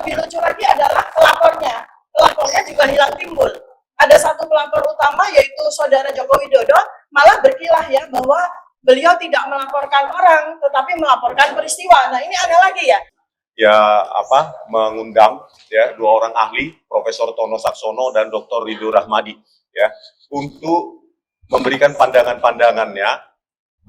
lebih lucu lagi adalah pelapornya. Pelapornya juga hilang timbul. Ada satu pelapor utama yaitu Saudara Joko Widodo malah berkilah ya bahwa beliau tidak melaporkan orang tetapi melaporkan peristiwa. Nah, ini ada lagi ya. Mengundang ya dua orang ahli, Profesor Tono Saksono dan Dr. Ridho Rahmadi ya untuk memberikan pandangan-pandangannya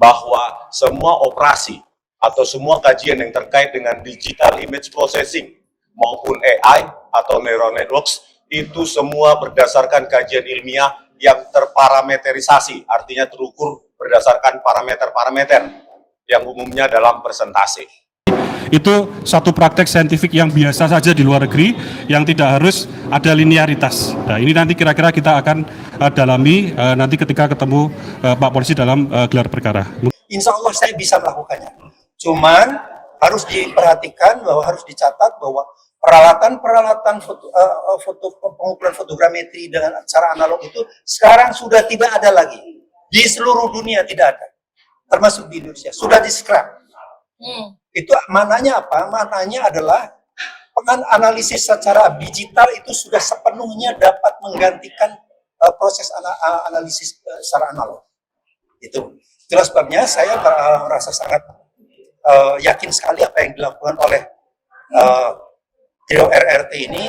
bahwa semua operasi atau semua kajian yang terkait dengan digital image processing maupun AI atau neural networks itu semua berdasarkan kajian ilmiah yang terparameterisasi, artinya terukur berdasarkan parameter-parameter yang umumnya dalam persentase. Itu satu praktek saintifik yang biasa saja di luar negeri, yang tidak harus ada linearitas. Nah, ini nanti kira-kira kita akan dalami nanti ketika ketemu Pak Polisi dalam gelar perkara. Insya Allah saya bisa melakukannya. Cuman harus diperhatikan bahwa harus dicatat bahwa peralatan pengukuran fotogrametri dengan cara analog itu sekarang sudah tidak ada lagi. Di seluruh dunia tidak ada. Termasuk di Indonesia. Sudah di-scrap. Itu maknanya apa? Maknanya adalah analisis secara digital itu sudah sepenuhnya dapat menggantikan proses analisis secara analog. Itulah sebabnya saya merasa sangat yakin sekali apa yang dilakukan oleh trio RRT ini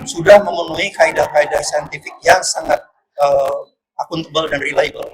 sudah memenuhi kaidah-kaidah saintifik yang sangat akuntabel dan reliable.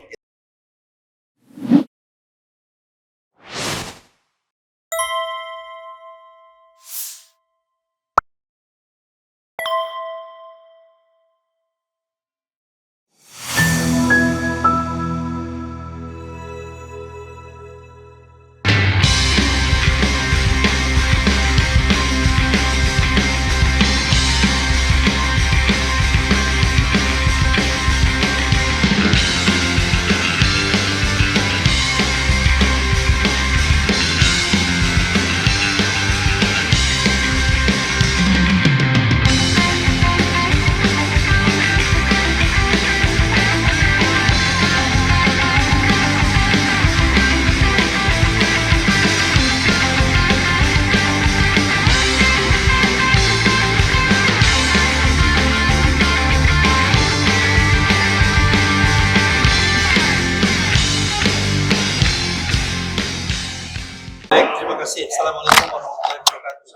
Assalamualaikum warahmatullahi wabarakatuh.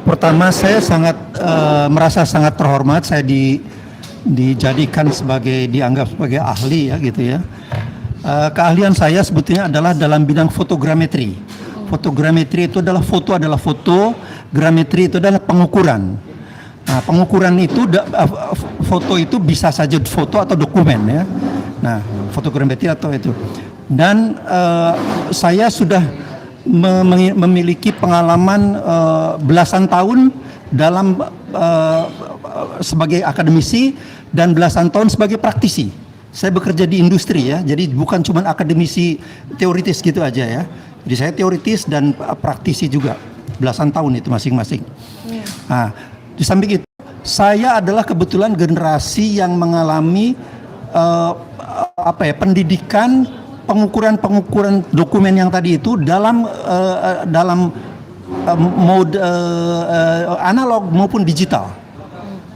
Pertama, saya merasa sangat terhormat. Saya dijadikan dianggap sebagai ahli ya gitu ya. Keahlian saya sebetulnya adalah dalam bidang fotogrametri. Fotogrametri itu adalah foto, grametri itu adalah pengukuran. Nah, pengukuran itu foto itu bisa saja foto atau dokumen ya. Nah, fotogrametri atau itu. Dan saya sudah memiliki pengalaman belasan tahun dalam sebagai akademisi dan belasan tahun sebagai praktisi. Saya bekerja di industri ya, jadi bukan cuma akademisi teoritis gitu aja ya. Jadi saya teoritis dan praktisi juga, belasan tahun itu masing-masing. Nah, di samping itu saya adalah kebetulan generasi yang mengalami pendidikan pengukuran dokumen yang tadi itu dalam mode analog maupun digital.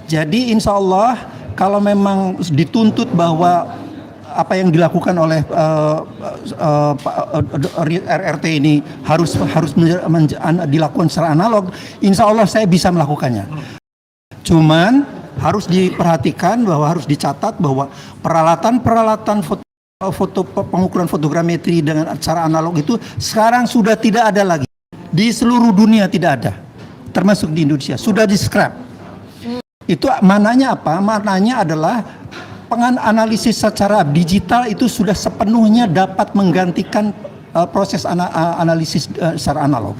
Jadi insya Allah kalau memang dituntut bahwa apa yang dilakukan oleh RRT ini harus dilakukan secara analog, insya Allah saya bisa melakukannya. Cuman harus diperhatikan bahwa harus dicatat bahwa peralatan pengukuran fotogrametri dengan cara analog itu sekarang sudah tidak ada lagi. Di seluruh dunia tidak ada, termasuk di Indonesia, sudah di-scrap. Itu maknanya apa? Maknanya adalah analisis secara digital itu sudah sepenuhnya dapat menggantikan proses analisis secara analog.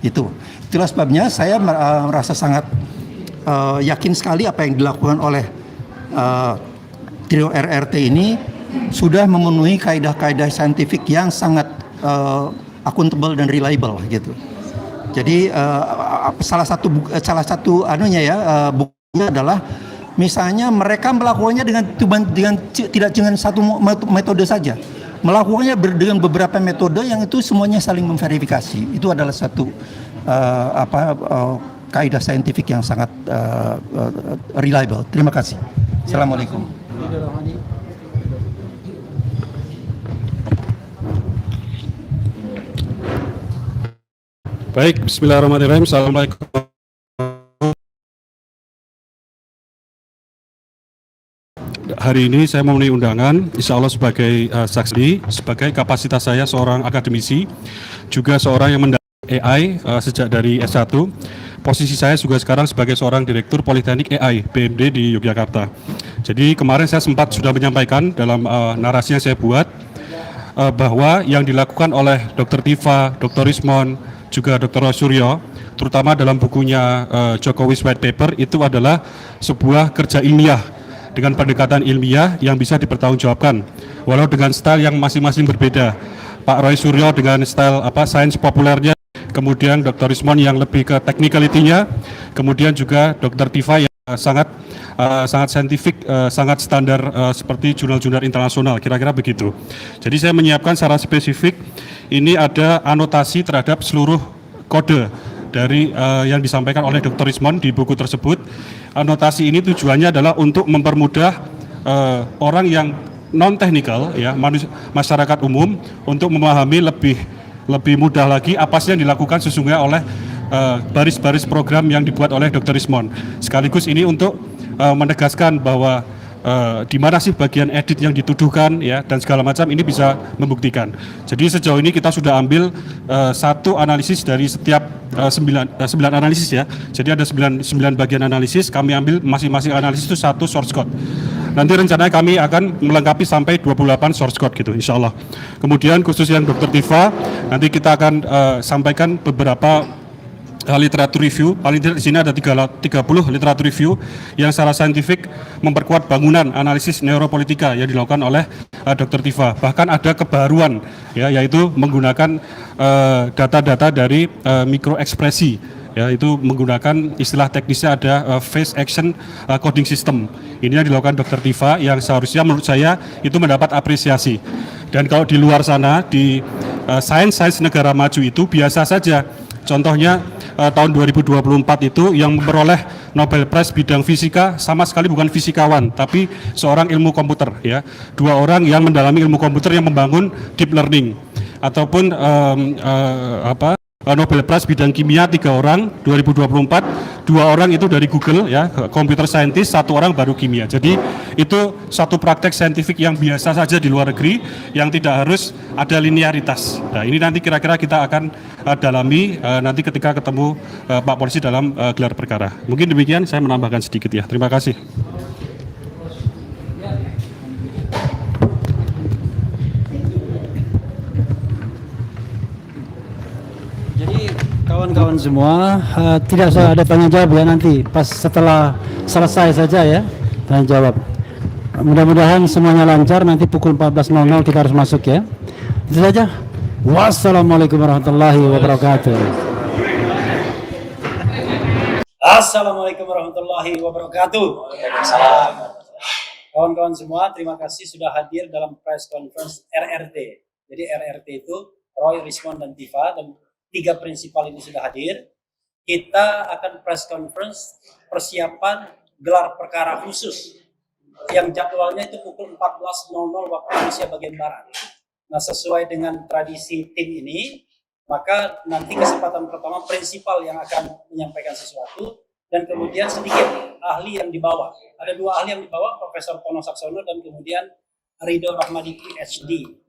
Itulah sebabnya saya merasa sangat yakin sekali apa yang dilakukan oleh trio RRT ini sudah memenuhi kaidah-kaidah saintifik yang sangat akuntabel dan reliable gitu. Jadi salah satu bukunya adalah misalnya mereka melakukannya dengan tidak dengan satu metode saja. Melakukannya dengan beberapa metode yang itu semuanya saling memverifikasi. Itu adalah satu kaidah saintifik yang sangat reliable. Terima kasih. Assalamualaikum. Baik, bismillahirrahmanirrahim. Assalamualaikum. Hari ini saya memenuhi undangan, insya Allah sebagai saksi, sebagai kapasitas saya seorang akademisi, juga seorang yang mendalami AI sejak dari S1. Posisi saya juga sekarang sebagai seorang Direktur Politeknik AI BMD di Yogyakarta. Jadi kemarin saya sempat sudah menyampaikan dalam narasi yang saya buat bahwa yang dilakukan oleh Dr. Tifa, Dr. Rismon, juga Dr. Suryo, terutama dalam bukunya Jokowi's White Paper, itu adalah sebuah kerja ilmiah dengan pendekatan ilmiah yang bisa dipertanggungjawabkan, walau dengan style yang masing-masing berbeda. Pak Roy Suryo dengan style sains populernya, kemudian Dr. Rismon yang lebih ke technicality-nya, kemudian juga Dr. Tifa yang sangat saintifik, sangat standar seperti jurnal-jurnal internasional, kira-kira begitu. Jadi saya menyiapkan secara spesifik, ini ada anotasi terhadap seluruh kode dari yang disampaikan oleh Dr. Rismon di buku tersebut. Anotasi ini tujuannya adalah untuk mempermudah orang yang non teknikal, ya, masyarakat umum, untuk memahami lebih mudah lagi apa sih yang dilakukan sesungguhnya oleh baris-baris program yang dibuat oleh Dr. Rismon. Sekaligus ini untuk menegaskan bahwa di mana sih bagian edit yang dituduhkan, ya, dan segala macam ini bisa membuktikan. Jadi sejauh ini kita sudah ambil satu analisis dari setiap 9 analisis, ya. Jadi ada 9 bagian analisis, kami ambil masing-masing analisis itu satu source code. Nanti rencananya kami akan melengkapi sampai 28 source code gitu, insya Allah. Kemudian khusus yang Dr. Tifa, nanti kita akan sampaikan beberapa literatur review. Paling tidak di sini ada 30 literatur review yang secara saintifik memperkuat bangunan analisis neuropolitika yang dilakukan oleh Dr. Tifa. Bahkan ada kebaruan, ya, yaitu menggunakan data-data dari mikroekspresi, ya, itu menggunakan istilah teknisnya ada face action coding system. Ini yang dilakukan Dr. Tifa yang seharusnya menurut saya itu mendapat apresiasi. Dan kalau di luar sana di sains negara maju itu biasa saja. Contohnya tahun 2024 itu yang memperoleh Nobel Prize bidang fisika sama sekali bukan fisikawan, tapi seorang ilmu komputer, ya. 2 orang yang mendalami ilmu komputer yang membangun deep learning. Ataupun Nobel Prize bidang kimia 3 orang 2024, 2 orang itu dari Google, ya, computer scientist, 1 orang baru kimia. Jadi itu satu praktek saintifik yang biasa saja di luar negeri yang tidak harus ada linearitas. Nah, ini nanti kira-kira kita akan dalami nanti ketika ketemu Pak Polisi dalam gelar perkara. Mungkin demikian, saya menambahkan sedikit, ya. Terima kasih. Kawan-kawan semua, tidak usah ada tanya jawab, ya, nanti pas setelah selesai saja, ya, tanya jawab. Mudah-mudahan semuanya lancar, nanti pukul 14.00 kita harus masuk, ya. Itu saja. Wassalamualaikum warahmatullahi wabarakatuh. Assalamualaikum warahmatullahi wabarakatuh. Kawan-kawan semua, terima kasih sudah hadir dalam press conference RRT. Jadi RRT itu Roy, Rismon, dan Tifa, dan 3 prinsipal ini sudah hadir. Kita akan press conference persiapan gelar perkara khusus yang jadwalnya itu pukul 14.00 waktu Indonesia bagian Barat. Nah, sesuai dengan tradisi tim ini, maka nanti kesempatan pertama prinsipal yang akan menyampaikan sesuatu, dan kemudian sedikit ahli yang dibawa. Ada 2 ahli yang dibawa, Profesor Tono Saksono dan kemudian Ridho Rahmadi PhD.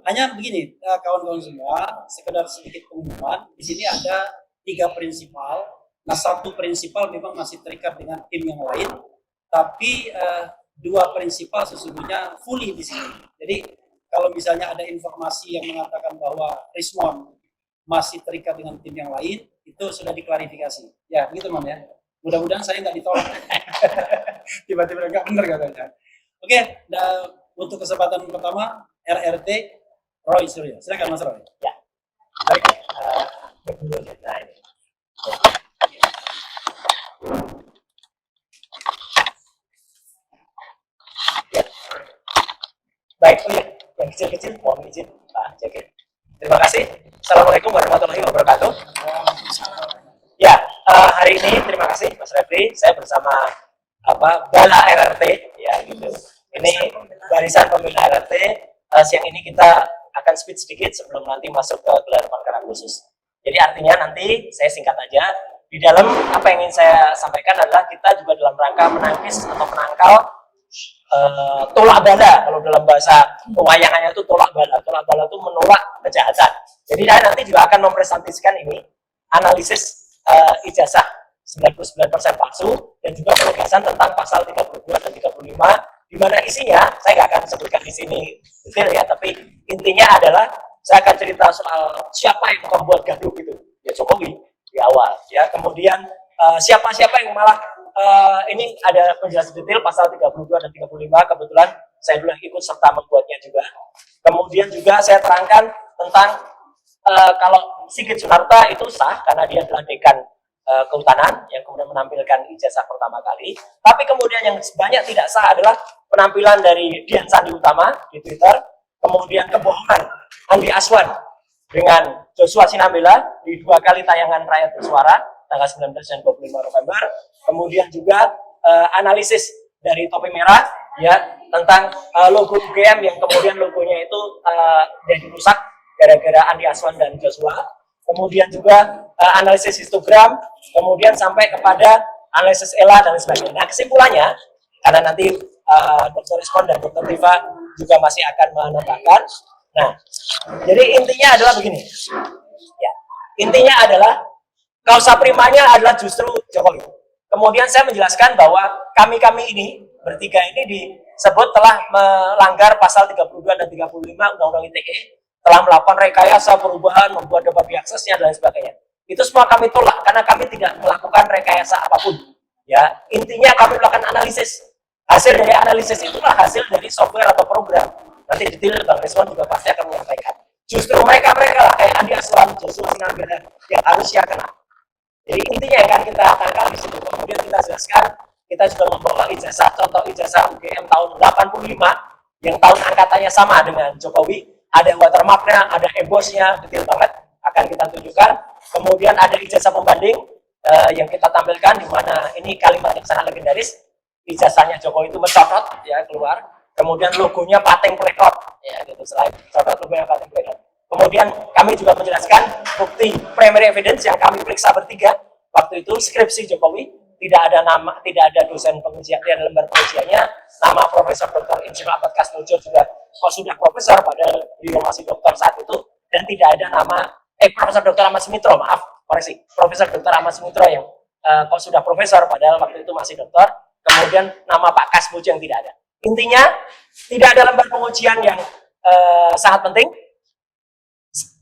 Hanya begini, kawan-kawan semua, sekedar sedikit pengumuman. Di sini ada 3 prinsipal. Nah, 1 prinsipal memang masih terikat dengan tim yang lain, tapi 2 prinsipal sesungguhnya fully di sini. Jadi kalau misalnya ada informasi yang mengatakan bahwa Rismon masih terikat dengan tim yang lain, itu sudah diklarifikasi. Ya, begitu, Mam, ya. Mudah-mudahan saya nggak ditolak. Tiba-tiba nggak benar katanya. Oke, untuk kesempatan pertama, RRT Roy Suryo. Silakan, Mas Roy. Ya. Baik. Baik, yang kecil-kecil mohon izin Pak Jakir. Terima kasih. Assalamualaikum warahmatullahi wabarakatuh. Refli, saya bersama Bala RRT ya gitu. Ini barisan pembela RRT. Siang ini kita akan speed sedikit sebelum nanti masuk ke gelar perkara khusus. Jadi artinya nanti saya singkat aja, di dalam apa yang ingin saya sampaikan adalah kita juga dalam rangka menangkis atau menangkal tolak bala. Kalau dalam bahasa pewayangannya itu tolak bala itu menolak kejahatan. Jadi saya nanti juga akan mempresentasikan ini analisis ijazah 99% palsu dan juga penegasan tentang pasal 32 dan 35, di mana isinya saya nggak akan sebutkan di sini detail ya, tapi intinya adalah saya akan cerita soal siapa yang membuat gaduh gitu, ya Jokowi di awal ya, kemudian siapa-siapa yang malah ini ada penjelasan detail pasal 32 dan 35, kebetulan saya dulu ikut serta membuatnya juga. Kemudian juga saya terangkan tentang kalau Sigit Sunarta itu sah karena dia adalah dekan kehutanan yang kemudian menampilkan ijazah pertama kali. Tapi kemudian yang banyak tidak sah adalah penampilan dari Dian Sandi Utama di Twitter, kemudian kebohongan Andi Aswan dengan Joshua Sinambela di 2 kali tayangan Rakyat Bersuara tanggal 19 dan 25 November. Kemudian juga analisis dari Topi Merah ya tentang logo UGM yang kemudian logonya itu jadi rusak gara-gara Andi Aswan dan Joshua. Kemudian juga analisis histogram, kemudian sampai kepada analisis ELA dan sebagainya. Nah, kesimpulannya, karena nanti Dr. Rizwan dan Dr. Tifa juga masih akan menambahkan. Nah, jadi intinya adalah begini. Ya, intinya adalah kausa primanya adalah justru Jokowi. Kemudian saya menjelaskan bahwa kami ini bertiga ini disebut telah melanggar pasal 32 dan 35 Undang-Undang ITE, telah melakukan rekayasa perubahan, membuat debat aksesnya dan sebagainya. Itu semua kami tolak karena kami tidak melakukan rekayasa apapun. Ya, intinya kami melakukan analisis. Hasil dari analisis itulah hasil dari software atau program. Nanti detail Bang Rizwan juga pasti akan menyampaikan. Justru mereka lah kayak Andi Aswan, Joshua Sinambela yang harusnya kena. Jadi intinya yang akan kita tangkap di situ. Kemudian kita jelaskan, kita juga membawa ijazah, contoh ijazah UGM tahun 85 yang tahun angkatannya sama dengan Jokowi. Ada watermarknya, ada embosnya, detail banget akan kita tunjukkan. Kemudian ada ijazah pembanding yang kita tampilkan, di mana ini kalimat yang sangat legendaris. Ijazahnya Jokowi itu mencotot ya keluar. Kemudian logonya Pateng Prekot ya gitu, selain cotot logonya Pateng Prekot. Kemudian kami juga menjelaskan bukti primary evidence yang kami periksa bertiga waktu itu skripsi Jokowi. Tidak ada nama, tidak ada dosen pengujian di lembar pengujiannya. Nama Profesor Dr. Insinyur Ahmad Kasmojo juga kok sudah profesor, padahal beliau masih dokter saat itu, dan tidak ada nama Profesor Dr. Ahmad Sumitro, maaf, koreksi, Profesor Dr. Ahmad Sumitro yang kok sudah profesor, padahal waktu itu masih dokter. Kemudian nama Pak Kasmojo yang tidak ada. Intinya tidak ada lembar pengujian yang sangat penting.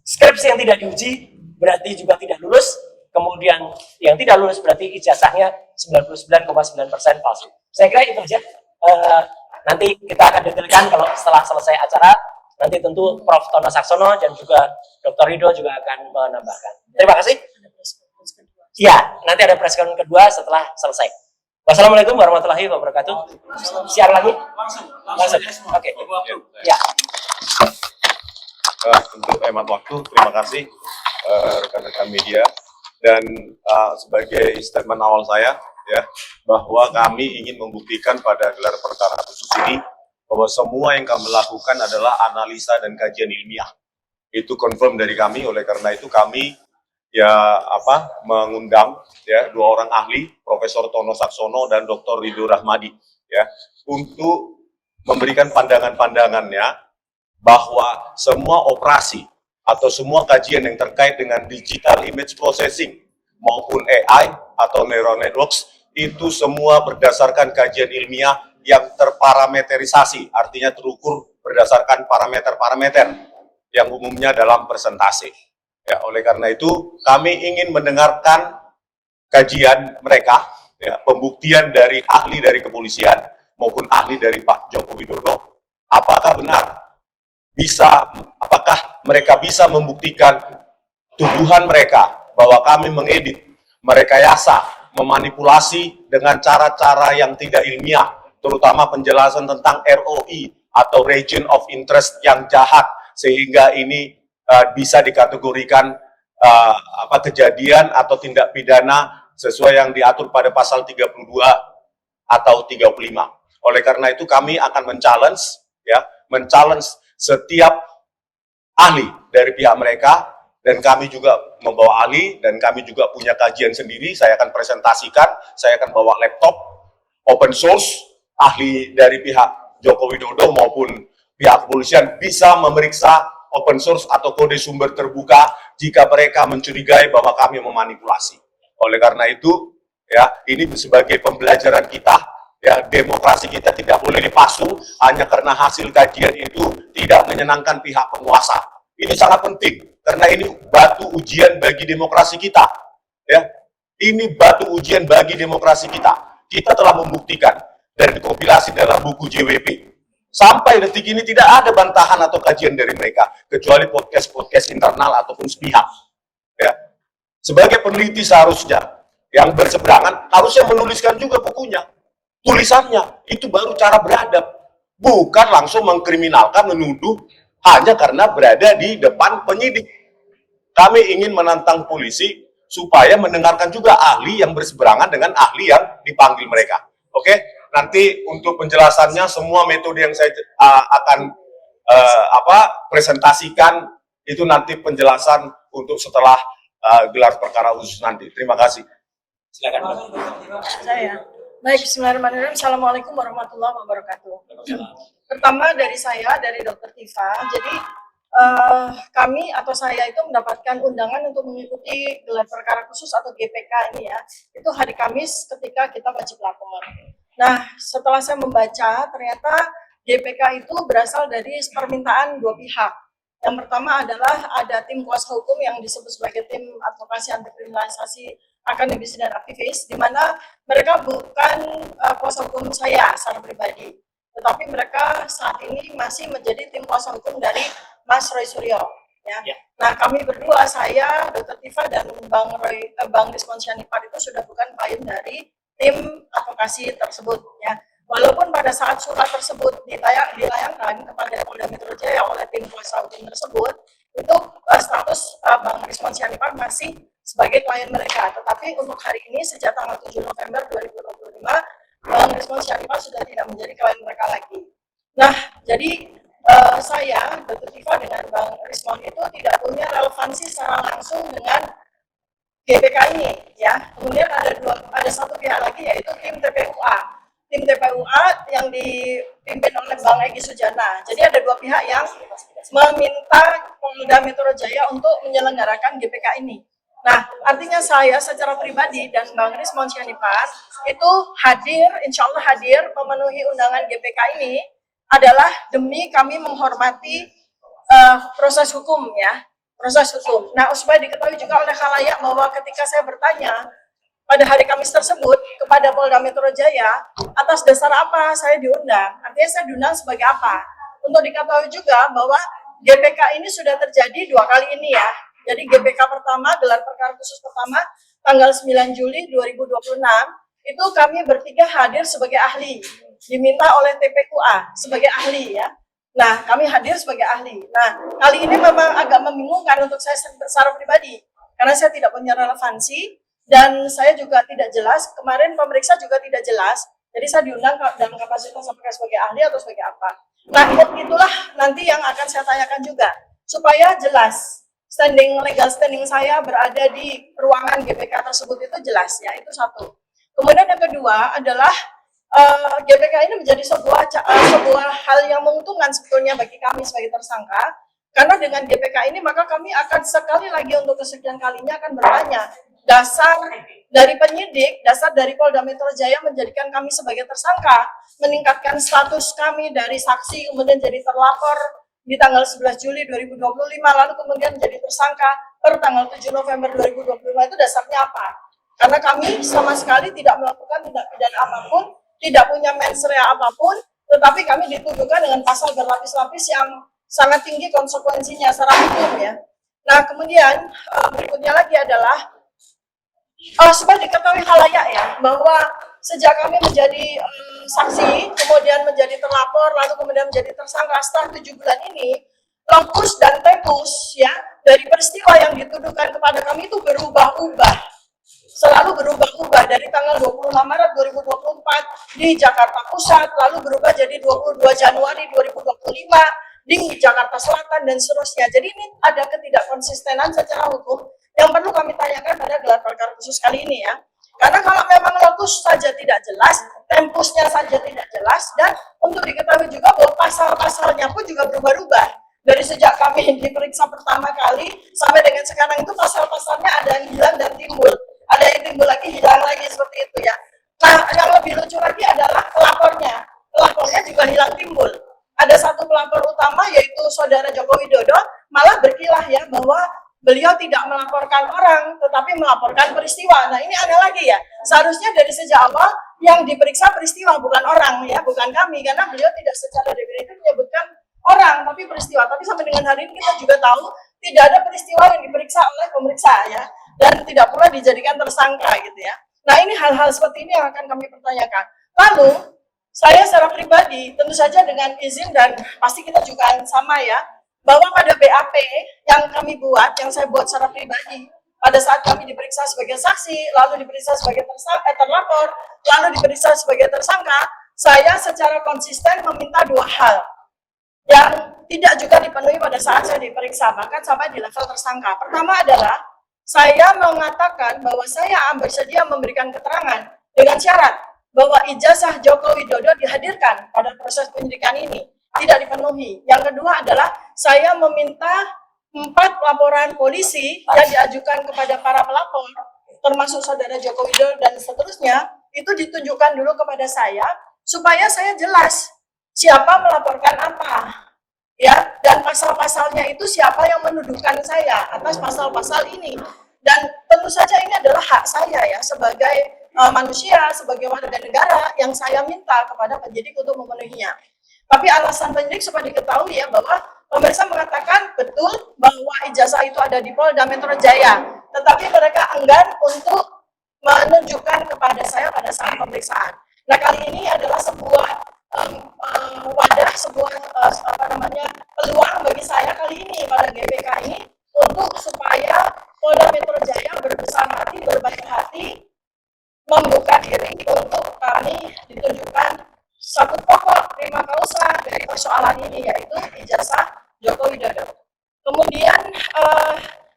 Skripsi yang tidak diuji berarti juga tidak lulus. Kemudian yang tidak lulus berarti ijazahnya 99,9% palsu. Saya kira itu aja. Nanti kita akan detailkan kalau setelah selesai acara. Nanti tentu Prof. Tono Saksono dan juga Dr. Rido juga akan menambahkan. Terima kasih. Ya, nanti ada press conference kedua setelah selesai. Wassalamualaikum warahmatullahi wabarakatuh. Siar lagi? Langsung. Oke. Ya. Untuk hemat waktu, terima kasih rekan-rekan media. Dan sebagai statement awal saya, ya, bahwa kami ingin membuktikan pada gelar perkara khusus ini bahwa semua yang kami lakukan adalah analisa dan kajian ilmiah. Itu confirm dari kami. Oleh karena itu kami mengundang ya 2 orang ahli, Profesor Tono Saksono dan Dr. Ridho Rahmadi, ya, untuk memberikan pandangan-pandangannya bahwa semua operasi atau semua kajian yang terkait dengan digital image processing maupun AI atau neural networks itu semua berdasarkan kajian ilmiah yang terparameterisasi, artinya terukur berdasarkan parameter-parameter yang umumnya dalam persentase. Ya, oleh karena itu kami ingin mendengarkan kajian mereka, ya, pembuktian dari ahli dari kepolisian maupun ahli dari Pak Joko Widodo, apakah benar apakah mereka bisa membuktikan tuduhan mereka bahwa kami mengedit, merekayasa, memanipulasi dengan cara-cara yang tidak ilmiah, terutama penjelasan tentang ROI atau region of interest yang jahat, sehingga ini bisa dikategorikan kejadian atau tindak pidana sesuai yang diatur pada pasal 32 atau 35. Oleh karena itu kami akan men-challenge setiap ahli dari pihak mereka, dan kami juga membawa ahli, dan kami juga punya kajian sendiri. Saya akan presentasikan, saya akan bawa laptop open source, ahli dari pihak Joko Widodo maupun pihak kepolisian bisa memeriksa open source atau kode sumber terbuka jika mereka mencurigai bahwa kami memanipulasi. Oleh karena itu, ya, ini sebagai pembelajaran kita, ya, demokrasi kita tidak boleh dipalsu hanya karena hasil kajian itu tidak menyenangkan pihak penguasa. Ini sangat penting karena ini batu ujian bagi demokrasi kita, ya. Ini batu ujian bagi demokrasi kita. Kita telah membuktikan dari kompilasi dalam buku JWP. Sampai detik ini tidak ada bantahan atau kajian dari mereka, kecuali podcast-podcast internal ataupun sepihak. Ya. Sebagai peneliti seharusnya yang berseberangan harusnya menuliskan juga bukunya, tulisannya. Itu baru cara beradab. Bukan langsung mengkriminalkan, menuduh hanya karena berada di depan penyidik. Kami ingin menantang polisi supaya mendengarkan juga ahli yang berseberangan dengan ahli yang dipanggil mereka. Oke, nanti untuk penjelasannya semua metode yang saya akan presentasikan itu nanti penjelasan untuk setelah gelar perkara khusus nanti. Terima kasih. Silakan. Saya. Baik, bismillahirrahmanirrahim. Assalamualaikum warahmatullahi wabarakatuh. Pertama dari saya, dari Dr. Tifa. Jadi kami atau saya itu mendapatkan undangan untuk mengikuti gelar perkara khusus atau GPK ini ya. Itu hari Kamis ketika kita wajib lapor. Nah, setelah saya membaca, ternyata GPK itu berasal dari permintaan dua pihak. Yang pertama adalah ada tim kuasa hukum yang disebut sebagai tim advokasi anti kriminalisasi akademisi dan aktivis, di mana mereka bukan kuasa hukum saya secara pribadi, tetapi mereka saat ini masih menjadi tim kuasa hukum dari Mas Roy Suryo. Ya. Nah, kami berdua, saya, Dr. Tifa, dan Bang Rizwan Syanipar itu sudah bukan klien dari tim advokasi tersebut. Ya. Walaupun pada saat surat tersebut dilayangkan kepada Polda Metro Jaya oleh tim kuasa hukum tersebut, itu status Bang Rizwan Syanipar masih sebagai klien mereka. Tetapi untuk hari ini, sejak tanggal 7 November 2025, Bang Rizwan Syanipar sudah tidak menjadi klien mereka lagi. Nah, jadi saya, Dr. Tifa, dengan Bang Rizwan itu tidak punya relevansi secara langsung dengan GPK ini, ya. Kemudian ada satu pihak lagi, yaitu tim TPUA. Tim TPUA yang dipimpin oleh Bang Egy Sujana. Jadi ada dua pihak yang meminta Polda Metro Jaya untuk menyelenggarakan GPK ini. Nah, artinya saya secara pribadi dan Bang Rizwan Syanipar itu hadir, insya Allah hadir memenuhi undangan GPK ini adalah demi kami menghormati proses hukum, ya, proses hukum. Nah, supaya diketahui juga oleh khalayak bahwa ketika saya bertanya pada hari Kamis tersebut kepada Polda Metro Jaya atas dasar apa saya diundang, artinya saya diundang sebagai apa? Untuk diketahui juga bahwa GPK ini sudah terjadi 2 kali ini, ya. Jadi GPK pertama, gelar perkara khusus pertama, tanggal 9 Juli 2026, itu kami bertiga hadir sebagai ahli, diminta oleh TPUA sebagai ahli, ya. Nah, kami hadir sebagai ahli. Nah, kali ini memang agak membingungkan untuk saya secara pribadi, karena saya tidak punya relevansi, dan saya juga tidak jelas, kemarin pemeriksa juga tidak jelas, jadi saya diundang dalam kapasitas apakah sebagai ahli atau sebagai apa. Nah, itulah nanti yang akan saya tanyakan juga, supaya jelas legal standing saya berada di ruangan GPK tersebut itu jelas, ya, itu satu. Kemudian yang kedua adalah GPK ini menjadi sebuah hal yang menguntungkan sebetulnya bagi kami sebagai tersangka, karena dengan GPK ini maka kami akan sekali lagi untuk kesekian kalinya akan bertanya, dasar dari penyidik, dasar dari Polda Metro Jaya menjadikan kami sebagai tersangka, meningkatkan status kami dari saksi kemudian jadi terlapor di tanggal 11 Juli 2025, lalu kemudian menjadi tersangka per tanggal 7 November 2025, itu dasarnya apa? Karena kami sama sekali tidak melakukan tindak pidana apapun, tidak punya mens rea apapun, tetapi kami dituduhkan dengan pasal berlapis-lapis yang sangat tinggi konsekuensinya secara hukum, ya. Nah, kemudian berikutnya lagi adalah supaya diketahui khalayak, ya, bahwa sejak kami menjadi saksi, kemudian menjadi terlapor, lalu kemudian menjadi tersangka setelah 7 bulan ini, lokus dan tempus, ya, dari peristiwa yang dituduhkan kepada kami itu berubah-ubah. selalu berubah-ubah dari tanggal 26 Maret 2024 di Jakarta Pusat, lalu berubah jadi 22 Januari 2025 di Jakarta Selatan dan seterusnya. Jadi ini ada ketidakkonsistenan secara hukum yang perlu kami tanyakan pada gelar perkara khusus kali ini ya. Karena kalau memang lokus saja tidak jelas, tempusnya saja tidak jelas, dan untuk diketahui juga bahwa pasal-pasalnya pun juga berubah-ubah. Dari sejak kami diperiksa pertama kali sampai dengan sekarang itu pasal-pasalnya ada yang hilang dan timbul. Ada yang timbul lagi, hilang lagi, seperti itu ya. Nah, yang lebih lucu lagi adalah pelapornya. Pelapornya juga hilang timbul. Ada satu pelapor utama yaitu Saudara Joko Widodo malah berkilah ya bahwa beliau tidak melaporkan orang, tetapi melaporkan peristiwa. Nah, ini ada lagi ya. Seharusnya dari sejak awal yang diperiksa peristiwa, bukan orang ya, bukan kami. Karena beliau tidak secara definitif menyebutkan orang, tapi peristiwa. Tapi sampai dengan hari ini kita juga tahu tidak ada peristiwa yang diperiksa oleh pemeriksa ya. Dan tidak pula dijadikan tersangka gitu ya. Nah, ini hal-hal seperti ini yang akan kami pertanyakan. Lalu, saya secara pribadi, tentu saja dengan izin dan pasti kita juga sama ya, bahwa pada BAP yang kami buat, yang saya buat secara pribadi, pada saat kami diperiksa sebagai saksi, lalu diperiksa sebagai terlapor, lalu diperiksa sebagai tersangka, saya secara konsisten meminta dua hal yang tidak juga dipenuhi pada saat saya diperiksa, bahkan sampai di level tersangka. Pertama adalah, saya mengatakan bahwa saya bersedia memberikan keterangan dengan syarat bahwa ijazah Joko Widodo dihadirkan pada proses penyidikan ini tidak dipenuhi. Yang kedua adalah saya meminta 4 laporan polisi yang diajukan kepada para pelapor, termasuk Saudara Joko Widodo dan seterusnya, itu ditunjukkan dulu kepada saya supaya saya jelas siapa melaporkan apa, ya, dan pasal-pasalnya itu siapa yang menuduhkan saya atas pasal-pasal ini. Dan tentu saja ini adalah hak saya ya sebagai manusia, sebagai warga negara yang saya minta kepada penyidik untuk memenuhinya. Tapi alasan penyidik supaya diketahui ya bahwa pemeriksa mengatakan betul bahwa ijazah itu ada di Polda Metro Jaya, tetapi mereka enggan untuk menunjukkan kepada saya pada saat pemeriksaan. Nah, kali ini adalah sebuah wadah, sebuah peluang bagi saya kali ini pada GPK ini untuk supaya Polda Metro Jaya berbesar hati, berbaik hati, membuka diri untuk kami ditunjukkan satu pokok prima causa dari persoalan ini, yaitu ijazah Joko Widodo. Kemudian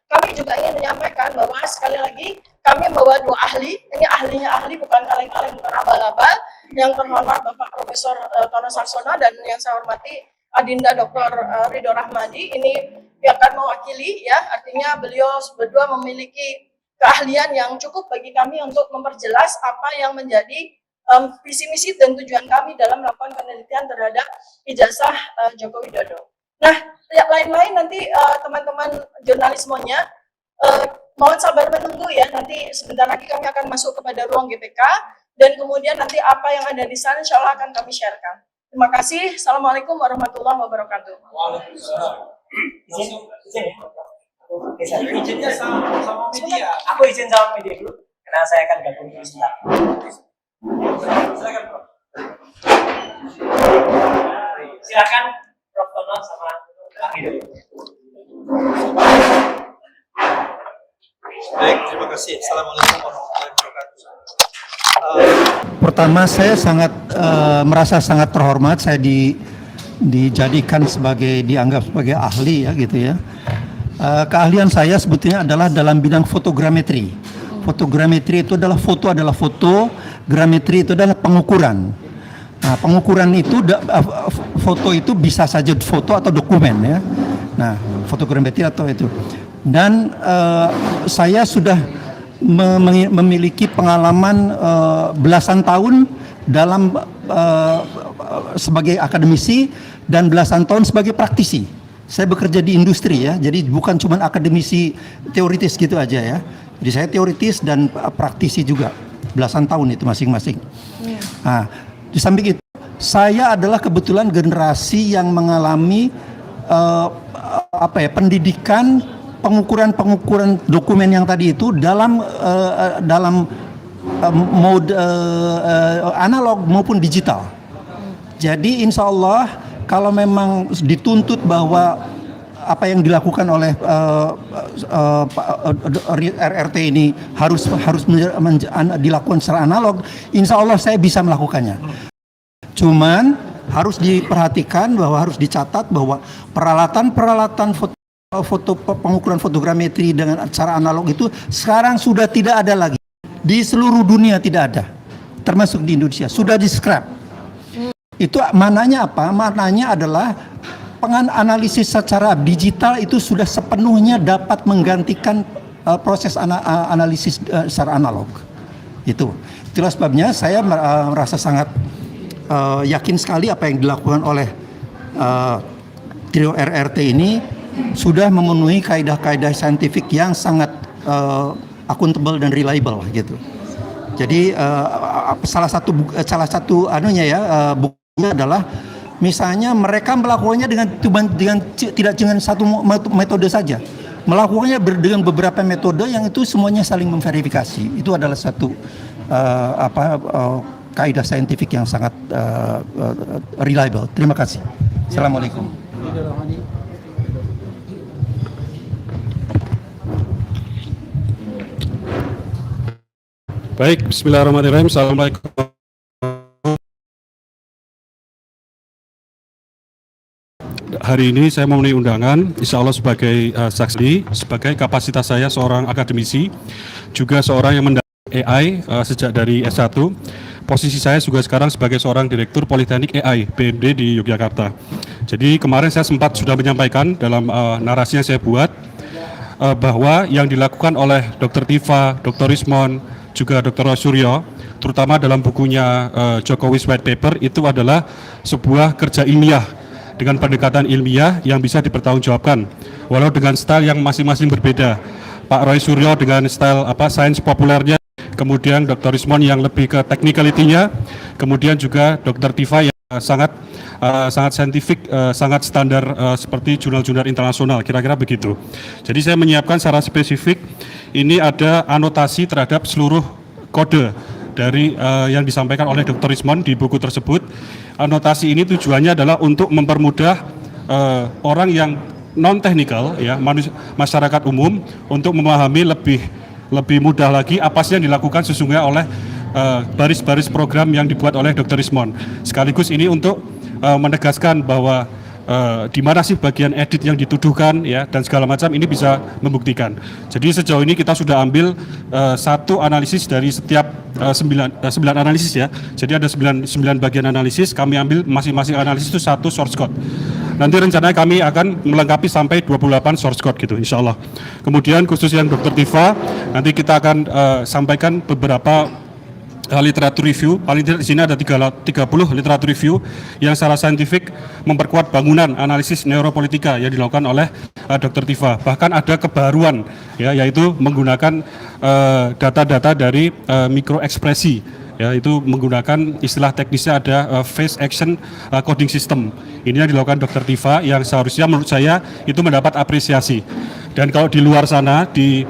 kami juga ingin menyampaikan bahwa sekali lagi kami membawa 2 ahli, ini ahlinya ahli, bukan kaleng-kaleng, bukan abal-abal, yang terhormat Bapak Profesor Tono Sarsono dan yang saya hormati Adinda Dr. Ridho Rahmadi, ini yang akan mewakili ya, artinya beliau berdua memiliki keahlian yang cukup bagi kami untuk memperjelas apa yang menjadi visi misi dan tujuan kami dalam melakukan penelitian terhadap ijazah Joko Widodo. Nah, lain-lain nanti teman-teman jurnalismenya mohon sabar menunggu ya, nanti sebentar lagi kami akan masuk kepada ruang GPK dan kemudian nanti apa yang ada di sana insya Allah akan kami sharekan. Terima kasih. Assalamualaikum warahmatullahi wabarakatuh. Waalaikumsalam. Izinnya sama media. Aku izin sama media dulu, karena saya akan gabung dulu sebentar. Silakan, Prof. Silakan, Prof. Tono sama Kang Ridho. Baik, terima kasih. Assalamualaikum warahmatullahi wabarakatuh. Pertama, saya merasa sangat terhormat. Saya dijadikan dianggap sebagai ahli ya gitu ya. Keahlian saya sebetulnya adalah dalam bidang fotogrametri. Fotogrametri itu adalah foto, grametri itu adalah pengukuran. Nah, pengukuran itu foto itu bisa saja foto atau dokumen ya. Nah, fotogrametri atau itu. Dan saya sudah memiliki pengalaman belasan tahun dalam sebagai akademisi dan belasan tahun sebagai praktisi. Saya bekerja di industri ya, jadi bukan cuma akademisi teoritis gitu aja ya. Jadi saya teoritis dan praktisi juga, belasan tahun itu masing-masing. Nah, di samping itu, saya adalah kebetulan generasi yang mengalami pendidikan pengukuran dokumen yang tadi itu dalam mode analog maupun digital. Jadi insya Allah kalau memang dituntut bahwa apa yang dilakukan oleh RRT ini harus dilakukan secara analog, insya Allah saya bisa melakukannya. Cuman harus diperhatikan bahwa harus dicatat bahwa peralatan pengukuran fotogrametri dengan cara analog itu sekarang sudah tidak ada lagi. Di seluruh dunia tidak ada, termasuk di Indonesia, sudah di-scrap. Itu mananya apa? Mananya adalah analisis secara digital itu sudah sepenuhnya dapat menggantikan proses analisis secara analog. Itulah sebabnya saya merasa sangat yakin sekali apa yang dilakukan oleh trio RRT ini sudah memenuhi kaidah-kaidah saintifik yang sangat akuntabel dan reliable gitu. Jadi salah satu bukunya adalah misalnya mereka melakukannya tidak dengan satu metode saja, melakukannya dengan beberapa metode yang itu semuanya saling memverifikasi. Itu adalah satu kaidah saintifik yang sangat reliable. Terima kasih. Assalamualaikum. Baik, bismillahirrahmanirrahim. Assalamualaikum. Hari ini saya memenuhi undangan, insya Allah sebagai saksi, sebagai kapasitas saya seorang akademisi, juga seorang yang mendalami AI sejak dari S1. Posisi saya juga sekarang sebagai seorang Direktur Politeknik AI BMD di Yogyakarta. Jadi kemarin saya sempat sudah menyampaikan dalam narasi yang saya buat bahwa yang dilakukan oleh Dr. Tifa, Dr. Rismon, juga Dr. Roy Suryo, terutama dalam bukunya Jokowi's White Paper, itu adalah sebuah kerja ilmiah dengan pendekatan ilmiah yang bisa dipertanggungjawabkan, walau dengan style yang masing-masing berbeda. Pak Roy Suryo dengan style sains populernya, kemudian Dr. Rismon yang lebih ke technicality-nya, kemudian juga Dr. Tifa yang sangat saintifik, sangat standar seperti jurnal-jurnal internasional, kira-kira begitu. Jadi saya menyiapkan secara spesifik, ini ada anotasi terhadap seluruh kode dari yang disampaikan oleh Dr. Rismon di buku tersebut. Anotasi ini tujuannya adalah untuk mempermudah orang yang non-teknikal, ya, masyarakat umum, untuk memahami lebih mudah lagi apa sih yang dilakukan sesungguhnya oleh baris-baris program yang dibuat oleh Dr. Rismon. Sekaligus ini untuk menegaskan bahwa di mana sih bagian edit yang dituduhkan, ya, dan segala macam ini bisa membuktikan. Jadi sejauh ini kita sudah ambil satu analisis dari setiap 9 analisis, ya. Jadi ada 9 bagian analisis, kami ambil masing-masing analisis itu satu source code. Nanti rencananya kami akan melengkapi sampai 28 source code gitu, insya Allah. Kemudian khusus yang Dr. Tifa, nanti kita akan sampaikan beberapa literatur review. Paling tidak di sini ada 30 literatur review yang secara saintifik memperkuat bangunan analisis neuropolitika yang dilakukan oleh Dr. Tifa. Bahkan ada kebaruan, ya, yaitu menggunakan data-data dari mikroekspresi, ya, itu menggunakan istilah teknisnya ada face action coding system. Ini yang dilakukan Dr. Tifa yang seharusnya menurut saya itu mendapat apresiasi. Dan kalau di luar sana di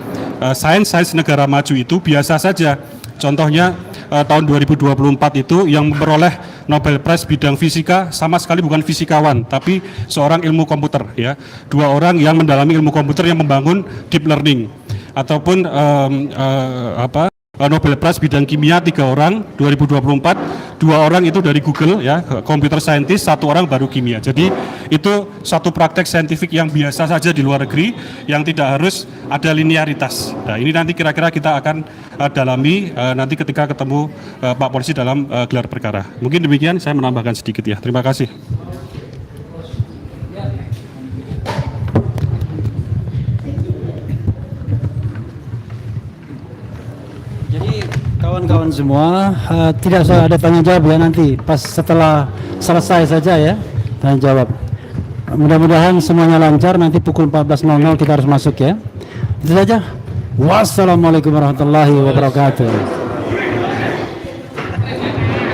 sains negara maju itu biasa saja. Contohnya tahun 2024 itu yang memperoleh Nobel Prize bidang fisika sama sekali bukan fisikawan, tapi seorang ilmu komputer, ya. 2 orang yang mendalami ilmu komputer yang membangun deep learning. Ataupun Nobel Prize bidang kimia 3 orang 2024, 2 orang itu dari Google, ya, computer scientist, 1 orang baru kimia. Jadi itu satu praktek saintifik yang biasa saja di luar negeri yang tidak harus ada linearitas. Nah, ini nanti kira-kira kita akan dalami nanti ketika ketemu Pak Polisi dalam gelar perkara. Mungkin demikian, saya menambahkan sedikit, ya. Terima kasih. Kawan-kawan semua, tidak usah ada tanya jawab, ya, nanti pas setelah selesai saja, ya, tanya jawab. Mudah-mudahan semuanya lancar, nanti pukul 14.00 kita harus masuk, ya. Itu saja. Wassalamualaikum warahmatullahi wabarakatuh.